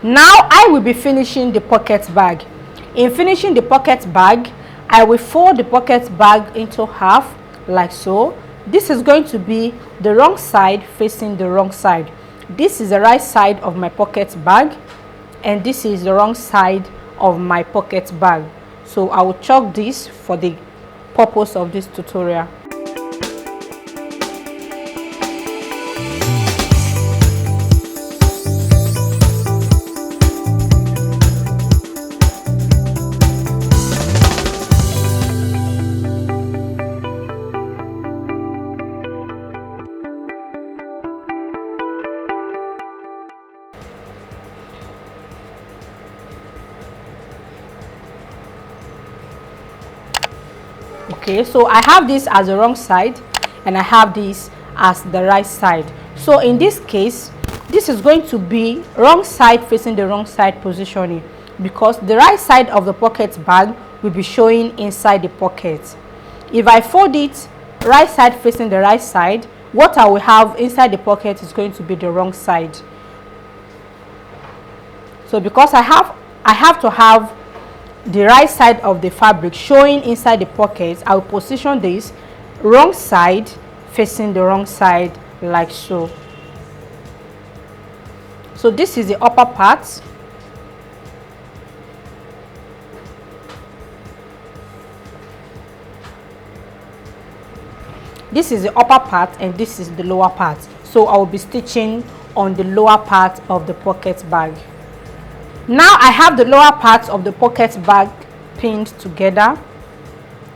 Now I will be finishing the pocket bag. In finishing the pocket bag, I will fold the pocket bag into half like so. This is going to be the wrong side facing the wrong side. This is the right side of my pocket bag and this is the wrong side of my pocket bag. So I will chalk this for the purpose of this tutorial. Okay, so I have this as the wrong side and I have this as the right side. So in this case, this is going to be wrong side facing the wrong side positioning, because the right side of the pocket bag will be showing inside the pocket. If I fold it right side facing the right side, what I will have inside the pocket is going to be the wrong side. So because I have to have the right side of the fabric showing inside the pocket, I will position this wrong side facing the wrong side like so. So this is the upper part. This is the upper part and this is the lower part. So I will be stitching on the lower part of the pocket bag. Now I have the lower part of the pocket bag pinned together.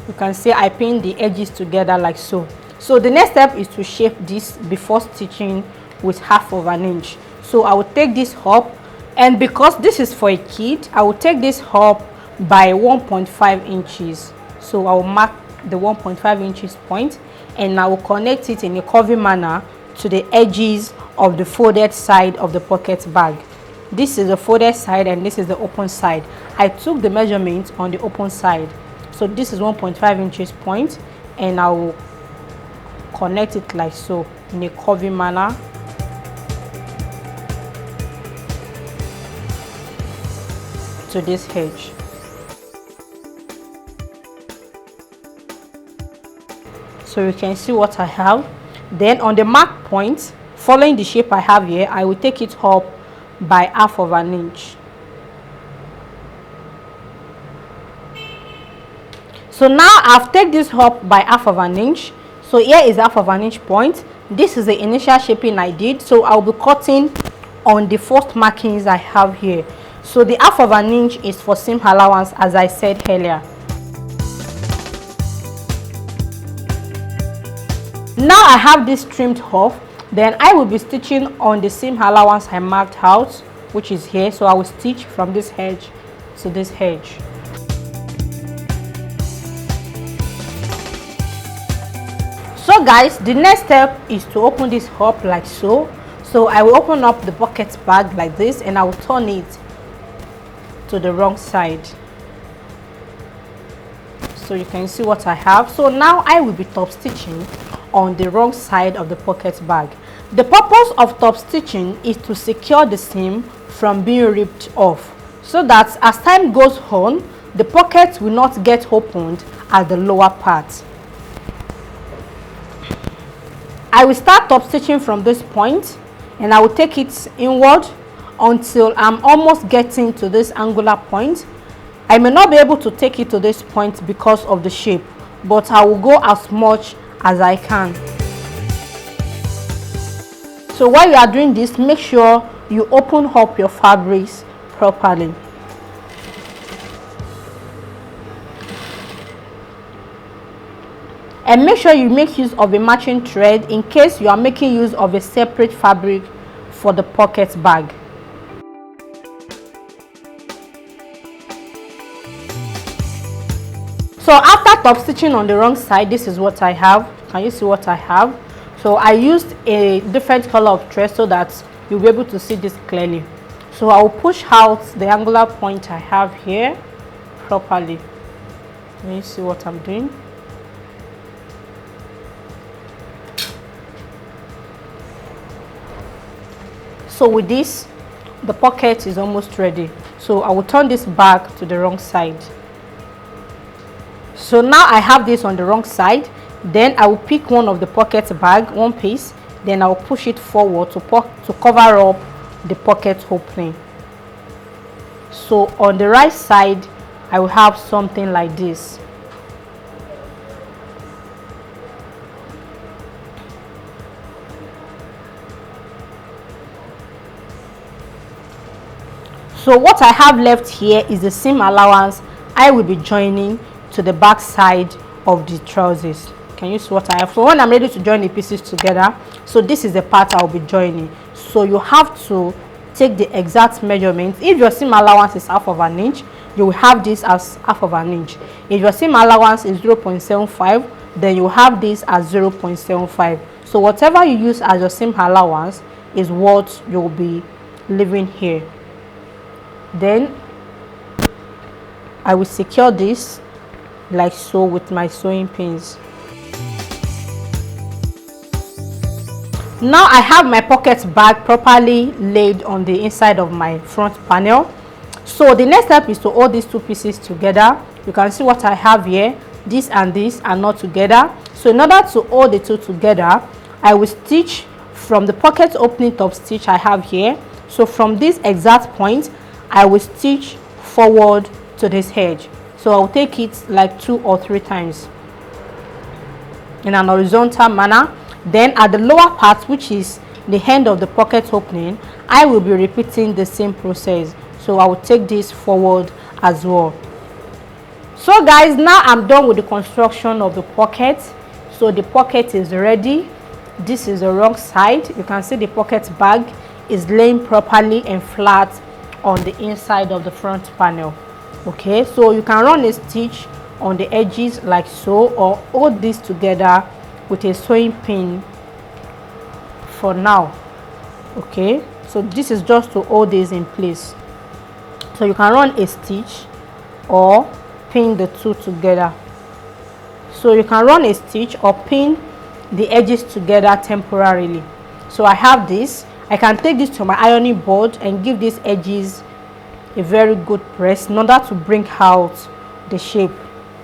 You can see I pinned the edges together like so. So the next step is to shape this before stitching with 1/2 inch. So I will take this up, and because this is for a kid, I will take this up by 1.5 inches. So I will mark the 1.5 inches point and I will connect it in a curvy manner to the edges of the folded side of the pocket bag. This is the folded side and this is the open side. I took the measurement on the open side. So this is 1.5 inches point and I will connect it like so in a curvy manner. To this edge. So you can see what I have. Then on the mark point, following the shape I have here, I will take it up by 1/2 inch. So now I've taken this up by 1/2 inch. So here is 1/2 inch point. This is the initial shaping I did. So I'll be cutting on the first markings I have here. So the 1/2 inch is for seam allowance, as I said earlier. Now I have this trimmed off. Then I will be stitching on the seam allowance I marked out, which is here. So I will stitch from this edge to this edge. So guys, the next step is to open this up like so. So I will open up the pocket bag like this and I will turn it to the wrong side. So you can see what I have. So now I will be top stitching on the wrong side of the pocket bag. The purpose of top stitching is to secure the seam from being ripped off, so that as time goes on, the pocket will not get opened at the lower part. I will start top stitching from this point and I will take it inward until I'm almost getting to this angular point. I may not be able to take it to this point because of the shape, but I will go as much as I can. So while you are doing this, make sure you open up your fabrics properly. And make sure you make use of a matching thread in case you are making use of a separate fabric for the pocket bag. So after top stitching on the wrong side, this is what I have. Can you see what I have? So I used a different color of thread so that you'll be able to see this clearly. So I will push out the angular point I have here properly. Can you see what I'm doing? So with this, the pocket is almost ready. So I will turn this back to the wrong side. So now I have this on the wrong side. Then I will pick one of the pocket bag, one piece, then I will push it forward to cover up the pocket opening. So on the right side I will have something like this. So what I have left here is the seam allowance I will be joining to the back side of the trousers. Can you see what I have? So when I'm ready to join the pieces together, so this is the part I'll be joining. So you have to take the exact measurement. If your seam allowance is half of an inch, you will have this as half of an inch. If your seam allowance is 0.75, then you have this as 0.75. So whatever you use as your seam allowance is what you'll be leaving here. Then I will secure this like so with my sewing pins. Now I have my pocket bag properly laid on the inside of my front panel. So the next step is to hold these two pieces together. You can see what I have here. This and this are not together. So in order to hold the two together, I will stitch from the pocket opening top stitch I have here. So from this exact point, I will stitch forward to this edge. So I'll take it like 2 or 3 times in an horizontal manner. Then at the lower part, which is the end of the pocket opening, I will be repeating the same process. So I will take this forward as well. So guys, now I'm done with the construction of the pocket. So the pocket is ready. This is the wrong side. You can see the pocket bag is laying properly and flat on the inside of the front panel. Okay, so you can run a stitch on the edges like so, or hold this together with a sewing pin for now. Okay, so this is just to hold this in place. So you can run a stitch or pin the two together. So you can run a stitch or pin the edges together temporarily. So I have this. I can take this to my ironing board and give these edges a very good press in order to bring out the shape.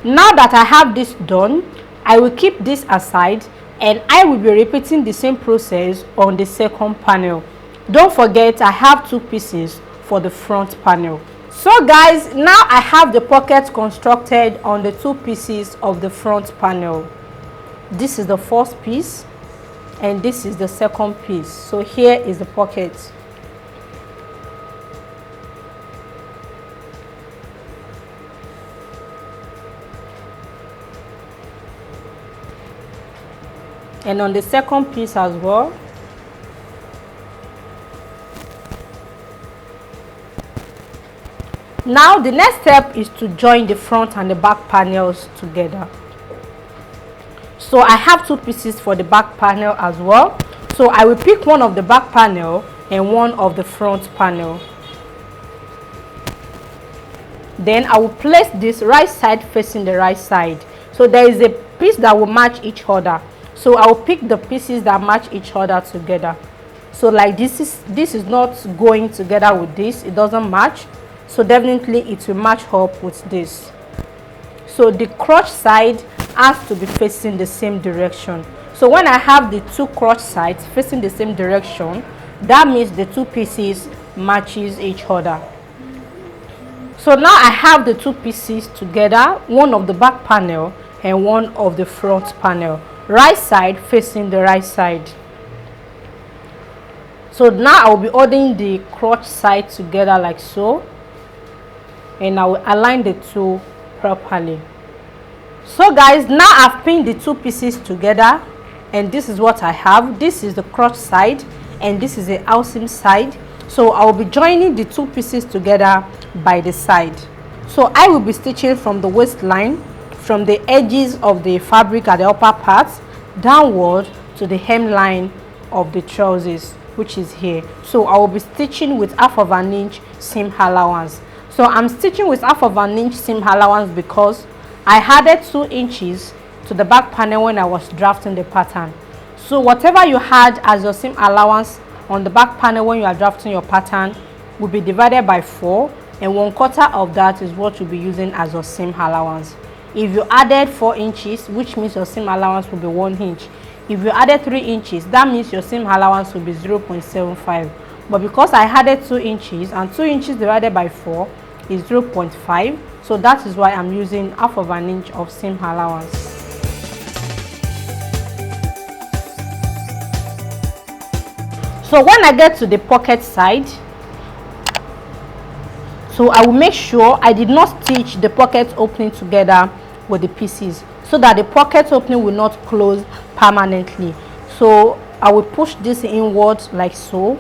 Now that I have this done, I will keep this aside and I will be repeating the same process on the second panel. Don't forget, I have 2 pieces for the front panel. So guys, now I have the pocket constructed on the 2 pieces of the front panel. This is the first piece and this is the second piece. So here is the pocket. And on the second piece as well. Now the next step is to join the front and the back panels together. So I have 2 pieces for the back panel as well. So I will pick one of the back panel and one of the front panel. Then I will place this right side facing the right side. So there is a piece that will match each other. So I will pick the pieces that match each other together. So like this is not going together with this, it doesn't match. So definitely it will match up with this. So the crotch side has to be facing the same direction. So when I have the 2 crotch sides facing the same direction, that means the 2 pieces matches each other. So now I have the 2 pieces together, one of the back panel and one of the front panel, right side facing the right side. So now I will be holding the crotch side together like so, and I will align the 2 properly. So guys, now I've pinned the 2 pieces together and this is what I have. This is the crotch side and this is the outsem side. So I will be joining the 2 pieces together by the side. So I will be stitching from the waistline, from the edges of the fabric at the upper part downward to the hemline of the trousers, which is here. So I will be stitching with half of an inch seam allowance. So I'm stitching with half of an inch seam allowance because I added 2 inches to the back panel when I was drafting the pattern. So whatever you had as your seam allowance on the back panel when you are drafting your pattern, will be divided by 4, and 1/4 of that is what you'll be using as your seam allowance. If you added 4 inches, which means your seam allowance will be 1 inch. If you added 3 inches, that means your seam allowance will be 0.75. But because I added 2 inches, and 2 inches divided by 4 is 0.5, so that is why I'm using half of an inch of seam allowance. So when I get to the pocket side, so I will make sure I did not stitch the pocket opening together with the pieces, so that the pocket opening will not close permanently. So I will push this inwards like so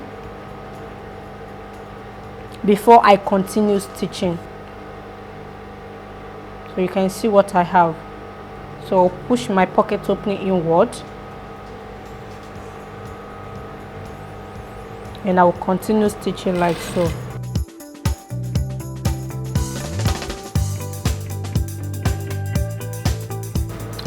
before I continue stitching. So you can see what I have. So I'll push my pocket opening inward, and I will continue stitching like so.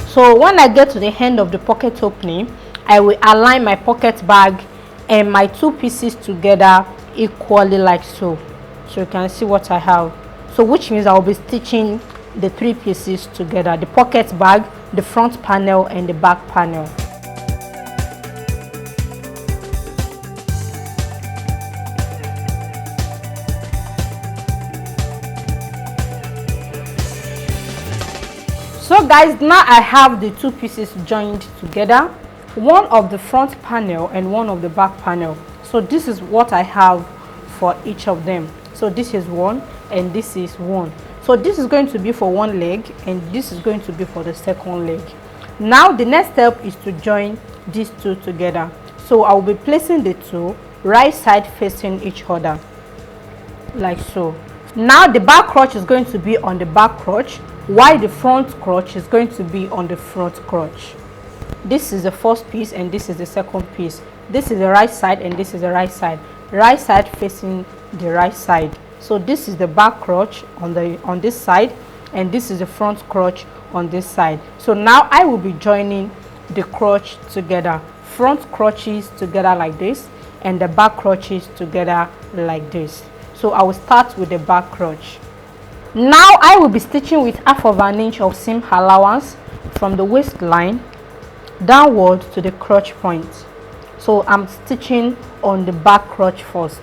So when I get to the end of the pocket opening, I will align my pocket bag and my 2 pieces together equally like so. So you can see what I have. So which means I will be stitching the 3 pieces together: the pocket bag, the front panel, and the back panel. So guys, now I have the 2 pieces joined together, one of the front panel and one of the back panel. So this is what I have for each of them. So this is one and this is one. So this is going to be for one leg and this is going to be for the second leg. Now the next step is to join these 2 together. So I will be placing the 2 right side facing each other like so. Now the back crotch is going to be on the back crotch, while the front crotch is going to be on the front crotch. This is the first piece and this is the second piece. This is the right side and this is the right side. Right side facing the right side. So this is the back crotch on this side, and this is the front crotch on this side. So now I will be joining the crotch together, front crotches together like this and the back crotches together like this. So I will start with the back crotch. Now I will be stitching with half of an inch of seam allowance from the waistline downward to the crotch point. So I'm stitching on the back crotch first.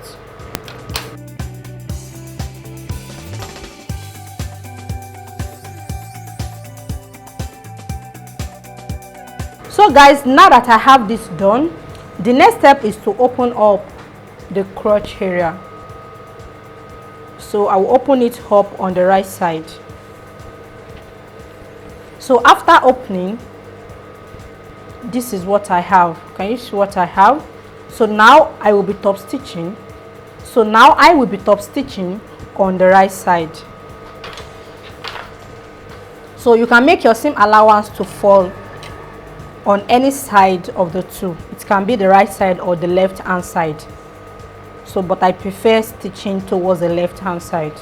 So guys, now that I have this done, the next step is to open up the crotch area. So I will open it up on the right side. So after opening, this is what I have. Can you see what I have? So now I will be top stitching. So now I will be top stitching on the right side. So you can make your seam allowance to fall on any side of the 2. It can be the right side or the left hand side. So but I prefer stitching towards the left hand side.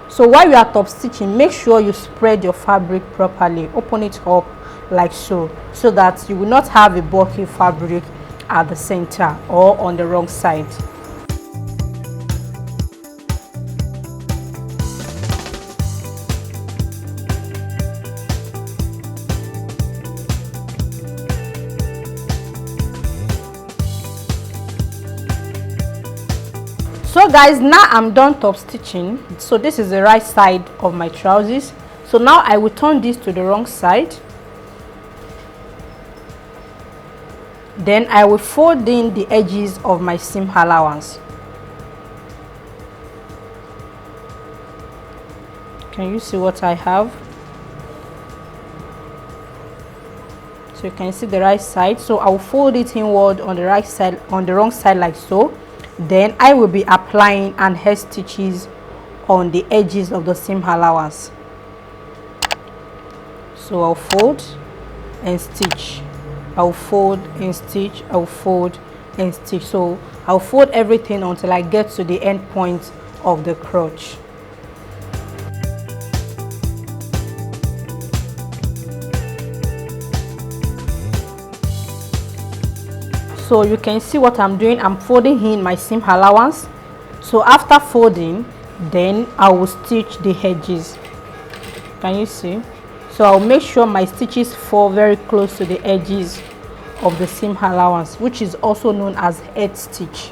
So while you are top stitching, make sure you spread your fabric properly. Open it up like so that you will not have a bulky fabric at the center or on the wrong side. So guys, now I'm done top stitching. So this is the right side of my trousers. So now I will turn this to the wrong side. Then I will fold in the edges of my seam allowance. Can you see what I have? So you can see the right side. So I will fold it inward on the right side, on the wrong side like so. Then I will be applying and hair stitches on the edges of the seam allowance. So I'll fold and stitch. I'll fold and stitch. I'll fold and stitch. So I'll fold everything until I get to the end point of the crotch. So you can see what I'm doing. I'm folding in my seam allowance. So after folding, then I will stitch the edges. Can you see? So I'll make sure my stitches fall very close to the edges of the seam allowance, which is also known as edge stitch.